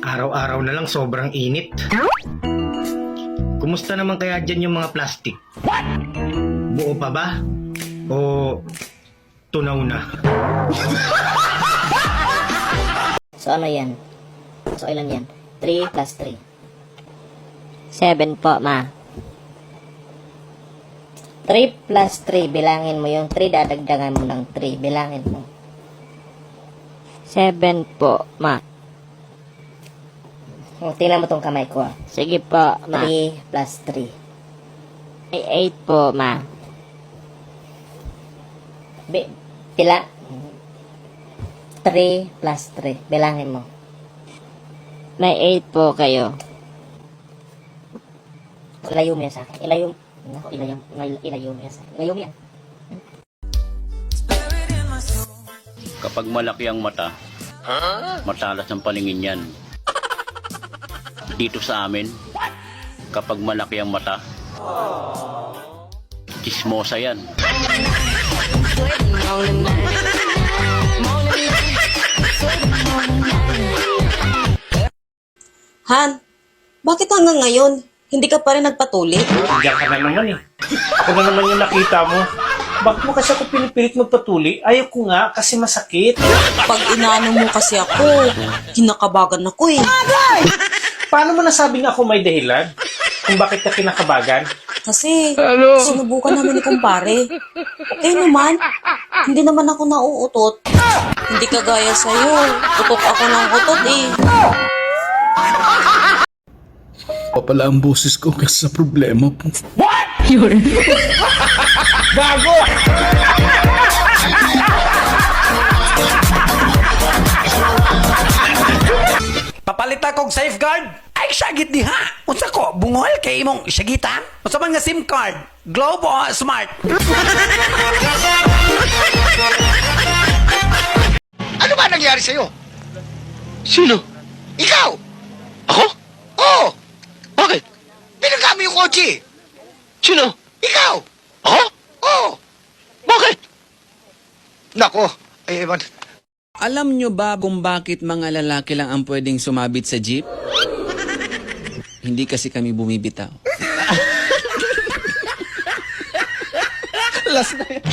Araw-araw na lang sobrang init. Kumusta naman kaya dyan yung mga plastic? Buo pa ba? O tunaw na? So ano yan? So ilan yan? 3 plus 3. 7 po, ma. 3 plus 3, bilangin mo yung 3, dadagdagan mo ng 3, bilangin mo. 7 po, ma. O, tingnan mo tong kamay ko. Sige po, ma. 3 plus 3. Ay, 8 po, ma. Pila? 3 plus 3, bilangin mo. May 8 po kayo. Ilayo mo yan sa akin. Ilayo mo yan sa akin. Ilayo mo yan. Kapag malaki ang mata, matalas ang paningin yan. Dito sa amin, kapag malaki ang mata, chismosa yan. Han, bakit hanggang ngayon, hindi ka pa rin nagpatuli? Diyan ka na naman eh. Ako na naman yung nakita mo. Bakit mo kasi ako pinipilit magpatuli? Ayaw ko nga kasi masakit. Pag inaano mo kasi ako, kinakabagan ako eh. Paano mo nasabing ako may dahilan? Kung bakit ka kinakabagan? Kasi, sinubukan namin ni kumpare. Okay naman, hindi naman ako nauutot. Hindi kagaya sa'yo, utot ako ng utot eh. Pa pala ang boses ko kasi sa problema po. Gago! Papalita kong safeguard? Ay, syagit diha. Unsa ko, bungol kay imong syagitan? Unsa man nga SIM card? Globe o Smart? Ano ba nangyari sa'yo? Sino? Ikaw! Ako? Oo! Bakit? Pinagka mo yung kotse! Sino? Ikaw! Ako? Oo! Bakit? Nako, ay ewan. Alam nyo ba kung bakit mga lalaki lang ang pwedeng sumabit sa jeep? Hindi kasi kami bumibitaw. Last na yan.